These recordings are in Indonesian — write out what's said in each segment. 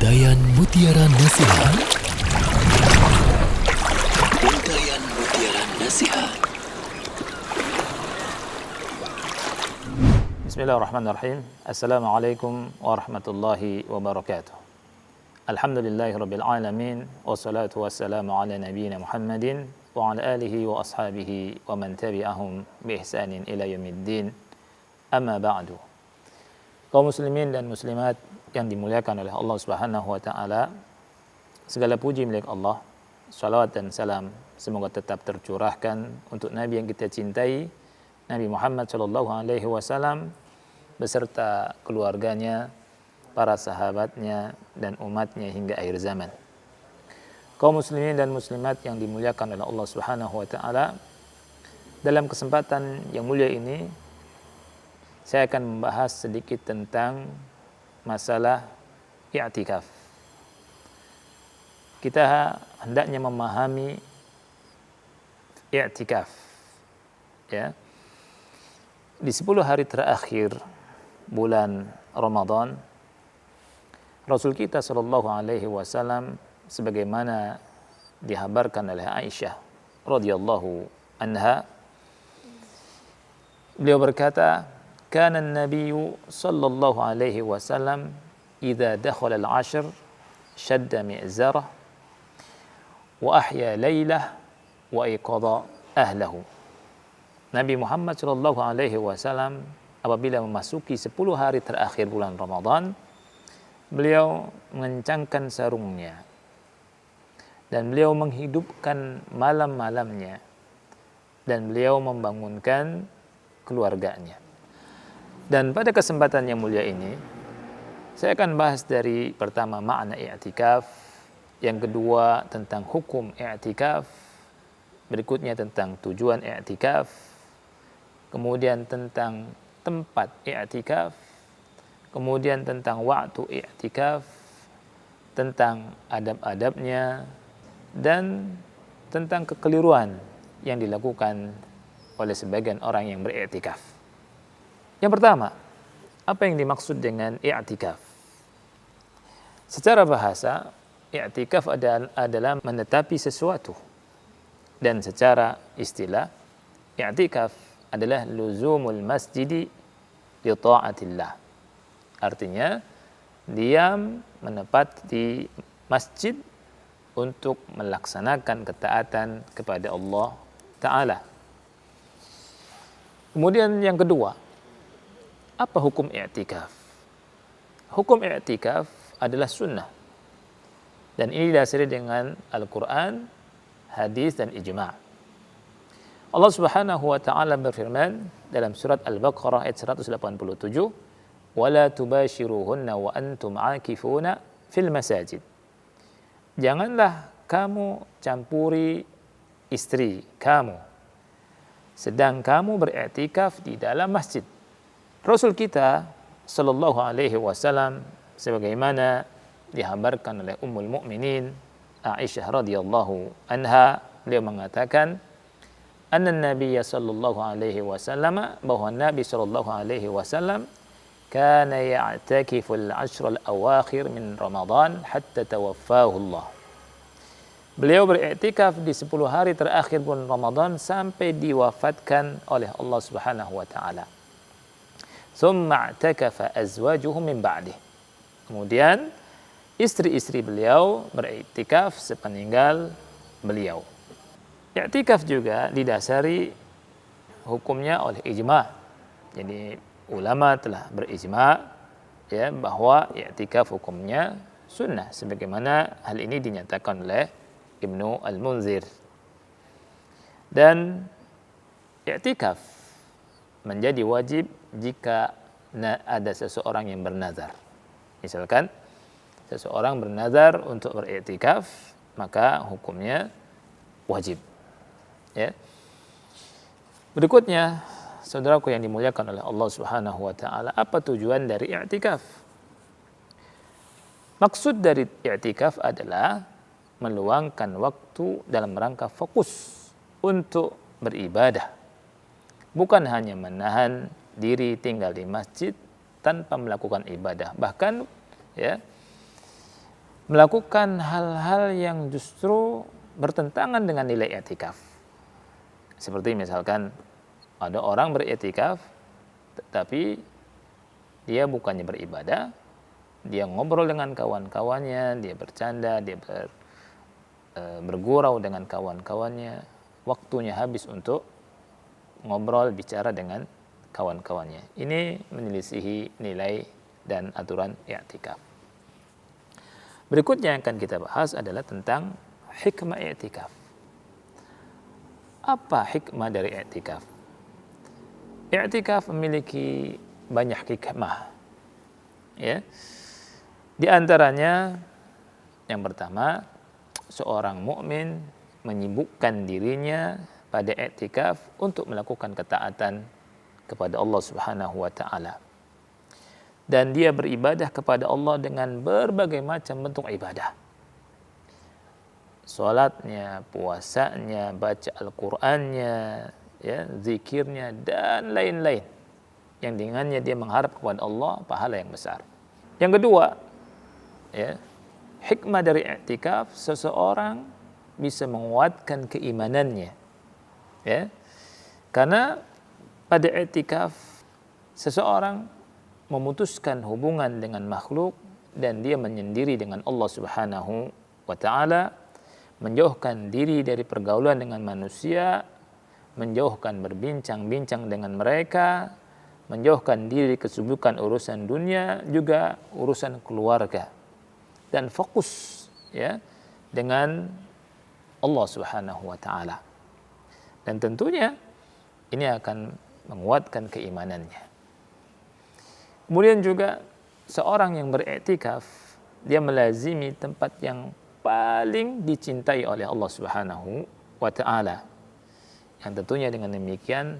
Untayan Mutiara Nasihat. Untayan Mutiara Nasihat. Bismillahirrahmanirrahim. Assalamualaikum warahmatullahi wabarakatuh. Alhamdulillahirabbil alamin wassalatu wassalamu ala nabiyyina Muhammadin wa ala alihi wa ashabihi wa man tabi'ahum bi ihsanin ila yaumiddin. Amma ba'du. Kaum muslimin dan muslimat yang dimuliakan oleh Allah Subhanahu wa taala, segala puji milik Allah. Salawat dan salam semoga tetap tercurahkan untuk Nabi yang kita cintai, Nabi Muhammad sallallahu alaihi wasallam beserta keluarganya, para sahabatnya dan umatnya hingga akhir zaman. Kaum muslimin dan muslimat yang dimuliakan oleh Allah Subhanahu wa taala, dalam kesempatan yang mulia ini saya akan membahas sedikit tentang masalah i'tikaf. Kita hendaknya memahami i'tikaf, ya. Di 10 hari terakhir bulan Ramadan, Rasul kita sallallahu alaihi wasallam sebagaimana dihabarkan oleh Aisyah radhiyallahu anha, beliau berkata, kana an-nabiyyu sallallahu alaihi wasallam idza dakhala al-'ashr shadda mi'zarah wa ahya lailah wa iqadha ahlahu. Nabi Muhammad sallallahu alaihi wasallam apabila memasuki 10 hari terakhir bulan Ramadan, beliau mengencangkan sarungnya dan beliau menghidupkan malam-malamnya dan beliau membangunkan keluarganya. Dan pada kesempatan yang mulia ini saya akan bahas dari pertama makna i'tikaf, yang kedua tentang hukum i'tikaf, berikutnya tentang tujuan i'tikaf, kemudian tentang tempat i'tikaf, kemudian tentang waktu i'tikaf, tentang adab-adabnya, dan tentang kekeliruan yang dilakukan oleh sebagian orang yang beriktikaf. Yang pertama, apa yang dimaksud dengan i'tikaf? Secara bahasa, i'tikaf adalah menetapi sesuatu. Dan secara istilah, i'tikaf adalah luzumul masjidi li ta'atillah. Artinya, diam menepat di masjid untuk melaksanakan ketaatan kepada Allah Ta'ala. Kemudian yang kedua, apa hukum i'tikaf? Hukum i'tikaf adalah sunnah. Dan ini didasari dengan Al-Quran, hadis dan ijma'. Allah Subhanahu wa taala berfirman dalam surat Al-Baqarah ayat 187, "Wala tubashiruhunna wa antum 'akifuna fil masajid." Janganlah kamu campuri istri kamu sedang kamu beriktikaf di dalam masjid. Rasul kita sallallahu alaihi wasallam sebagaimana dihabarkan oleh Ummul Mukminin Aisyah radhiyallahu anha, beliau mengatakan anna Nabiy sallallahu alaihi wasallam, bahwa Nabi sallallahu alaihi wasallam kana ya'takifu al-'ashr al-awakhir min Ramadan hatta tawaffahu Allah. Beliau beriktikaf di 10 hari terakhir bulan Ramadan sampai diwafatkan oleh Allah Subhanahu wa taala. Tsumma i'takafa azwajuhu min ba'dih. Kemudian istri-istri beliau beriktikaf sepeninggal beliau. I'tikaf juga didasari hukumnya oleh ijma'. Jadi ulama telah berijma' ya bahwa i'tikaf hukumnya sunnah, sebagaimana hal ini dinyatakan oleh Ibnu Al-Munzir. Dan i'tikaf menjadi wajib jika ada seseorang yang bernazar. Misalkan seseorang bernazar untuk beriktikaf, maka hukumnya wajib. Ya. Berikutnya, saudaraku yang dimuliakan oleh Allah Subhanahu wa taala, apa tujuan dari i'tikaf? Maksud dari i'tikaf adalah meluangkan waktu dalam rangka fokus untuk beribadah. Bukan hanya menahan diri tinggal di masjid tanpa melakukan ibadah. Bahkan ya melakukan hal-hal yang justru bertentangan dengan nilai i'tikaf. Seperti misalkan ada orang beriktikaf tetapi dia bukannya beribadah, dia ngobrol dengan kawan-kawannya, dia bercanda, dia bergurau dengan kawan-kawannya, waktunya habis untuk ngobrol, bicara dengan kawan-kawannya. Ini menyelisihi nilai dan aturan i'tikaf. Berikutnya yang akan kita bahas adalah tentang hikmah i'tikaf. Apa hikmah dari i'tikaf? I'tikaf memiliki banyak hikmah. Ya. Di antaranya yang pertama, seorang mukmin menyibukkan dirinya pada i'tikaf untuk melakukan ketaatan kepada Allah Subhanahu wa taala. Dan dia beribadah kepada Allah dengan berbagai macam bentuk ibadah. Salatnya, puasanya, baca Al-Qur'annya, ya, zikirnya dan lain-lain. Yang dengannya dia mengharap kepada Allah pahala yang besar. Yang kedua, ya, hikmah dari i'tikaf, seseorang bisa menguatkan keimanannya. Ya. Karena pada i'tikaf seseorang memutuskan hubungan dengan makhluk dan dia menyendiri dengan Allah Subhanahu wa taala, menjauhkan diri dari pergaulan dengan manusia, menjauhkan berbincang-bincang dengan mereka, menjauhkan diri kesibukan urusan dunia, juga urusan keluarga, dan fokus, ya, dengan Allah Subhanahu wa taala. Dan tentunya ini akan menguatkan keimanannya. Kemudian juga seorang yang beriktikaf, dia melazimi tempat yang paling dicintai oleh Allah Subhanahu wa taala. Yang tentunya dengan demikian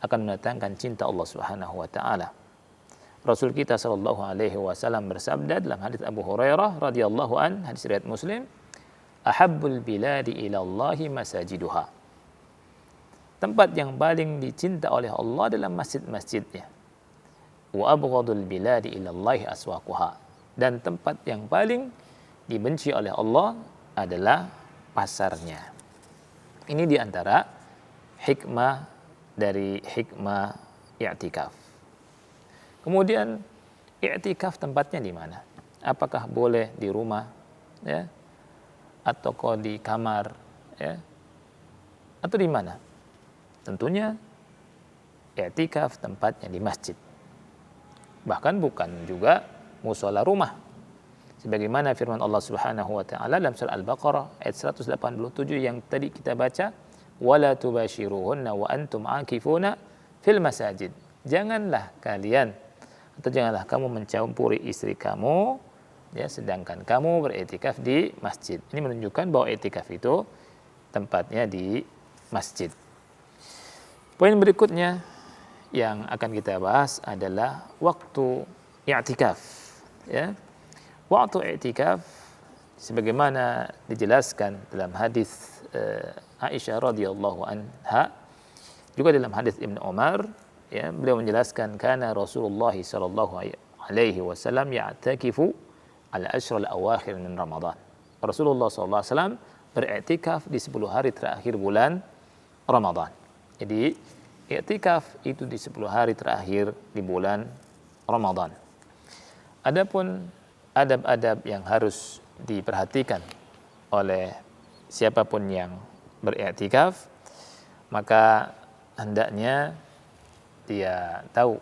akan mendatangkan cinta Allah Subhanahu wa taala. Rasul kita sallallahu alaihi wasallam bersabda dalam hadis Abu Hurairah radhiyallahu an, hadis riwayat Muslim, "Ahabbul biladi ila Allahi masajiduha." Tempat yang paling dicinta oleh Allah dalam masjid-masjidnya. Wa abghadul biladi ila Allahi aswaquha. Dan tempat yang paling dibenci oleh Allah adalah pasarnya. Ini diantara hikmah dari hikmah i'tikaf. Kemudian i'tikaf tempatnya di mana? Apakah boleh di rumah, ya, atau di kamar, ya, atau di mana? Tentunya i'tikaf tempatnya di masjid. Bahkan bukan juga mushola rumah. Sebagaimana firman Allah Subhanahu wa taala dalam surah Al-Baqarah ayat 187 yang tadi kita baca, wala tubashiruhunna wa antum aakifuna fil masajid. Janganlah kalian atau janganlah kamu mencampuri istri kamu, ya, sedangkan kamu beriktikaf di masjid. Ini menunjukkan bahwa iktikaf itu tempatnya di masjid. Poin berikutnya yang akan kita bahas adalah waktu i'tikaf, ya. Waktu i'tikaf sebagaimana dijelaskan dalam hadis Aisyah radhiyallahu anha, juga dalam hadis Ibnu Umar, ya, beliau menjelaskan kana Rasulullah sallallahu alaihi wasallam ya'takifu al-ashr al-awakhir min Ramadan. Rasulullah sallallahu alaihi wasallam beriktikaf di 10 hari terakhir bulan Ramadan. Jadi i'tikaf itu di 10 hari terakhir di bulan Ramadan. Adapun adab-adab yang harus diperhatikan oleh siapapun yang beriktikaf, maka hendaknya dia tahu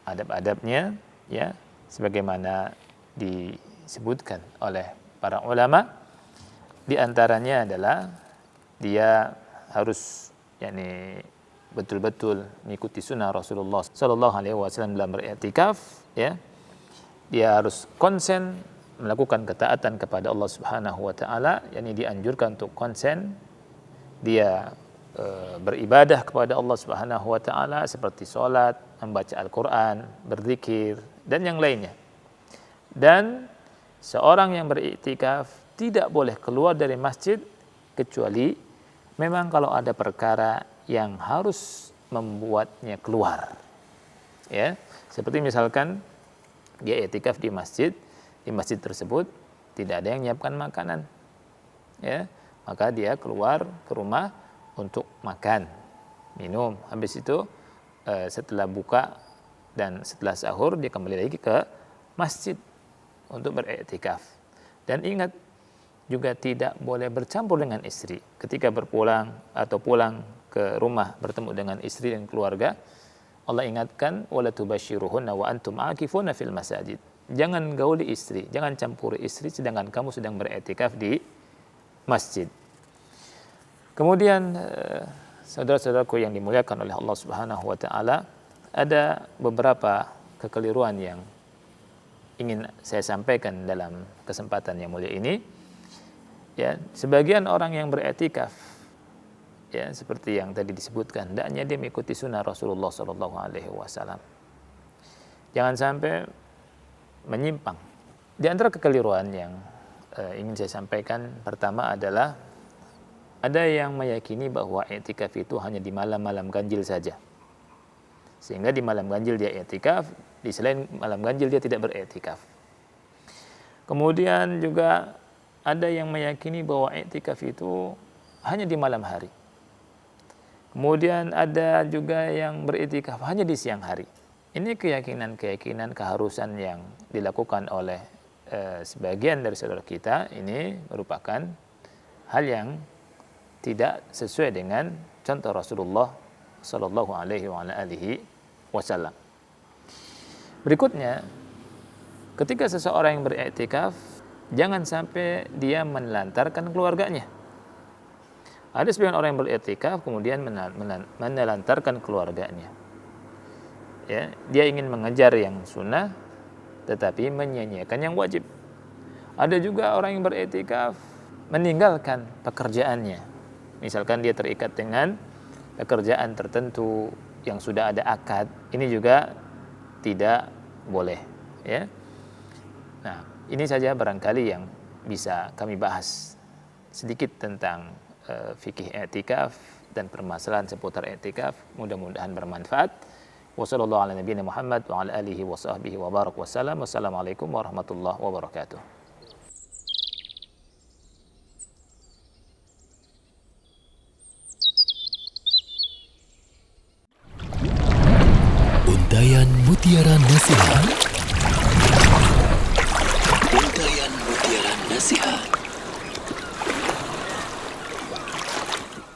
adab-adabnya, ya, sebagaimana disebutkan oleh para ulama. Di antaranya adalah dia harus, yakni, betul-betul mengikuti sunnah Rasulullah sallallahu alaihi wasallam dalam beriktikaf, ya. Dia harus konsen melakukan ketaatan kepada Allah Subhanahu wa taala, yakni dianjurkan untuk konsen dia beribadah kepada Allah Subhanahu wa taala seperti salat, membaca Al-Qur'an, berzikir dan yang lainnya. Dan seorang yang beriktikaf tidak boleh keluar dari masjid kecuali memang kalau ada perkara yang harus membuatnya keluar. Ya, seperti misalkan dia iktikaf di masjid tersebut tidak ada yang menyiapkan makanan, ya, maka dia keluar ke rumah untuk makan, minum. Habis itu setelah buka dan setelah sahur dia kembali lagi ke masjid untuk beriktikaf. Dan ingat juga tidak boleh bercampur dengan istri ketika berpulang atau pulang ke rumah bertemu dengan istri dan keluarga. Allah ingatkan, wala tubasyiruhunna wa antum aakifuna fil masajid. Jangan gauli istri, jangan campuri istri sedangkan kamu sedang beriktikaf di masjid. Kemudian saudara-saudaraku yang dimuliakan oleh Allah Subhanahu wa taala, ada beberapa kekeliruan yang ingin saya sampaikan dalam kesempatan yang mulia ini. Ya, sebagian orang yang beriktikaf, ya, seperti yang tadi disebutkan, hendaknya dia mengikuti sunnah Rasulullah SAW. Jangan sampai menyimpang. Di antara kekeliruan yang ingin saya sampaikan, pertama adalah ada yang meyakini bahwa i'tikaf itu hanya di malam-malam ganjil saja. Sehingga di malam ganjil dia i'tikaf, di selain malam ganjil dia tidak beriktikaf. Kemudian juga ada yang meyakini bahwa i'tikaf itu hanya di malam hari. Kemudian ada juga yang beriktikaf hanya di siang hari. Ini keyakinan keharusan yang dilakukan oleh sebagian dari saudara kita, ini merupakan hal yang tidak sesuai dengan contoh Rasulullah Sallallahu Alaihi Wasallam. Berikutnya, ketika seseorang yang beriktikaf, jangan sampai dia menelantarkan keluarganya. Ada sebagian orang yang beriktikaf kemudian menelantarkan keluarganya. Ya, dia ingin mengejar yang sunnah tetapi menyia-nyiakan yang wajib. Ada juga orang yang beriktikaf meninggalkan pekerjaannya. Misalkan dia terikat dengan pekerjaan tertentu yang sudah ada akad, ini juga tidak boleh, ya. Nah, ini saja barangkali yang bisa kami bahas sedikit tentang fikih i'tikaf dan permasalahan seputar i'tikaf. Mudah-mudahan bermanfaat. Wassallallahu ala nabiyina Muhammad wa ala alihi wa sahbihi wa barak wassalam. Wassalamualaikum warahmatullahi wabarakatuh. Untayan Mutiara Nasihat. Untayan Mutiara Nasihat.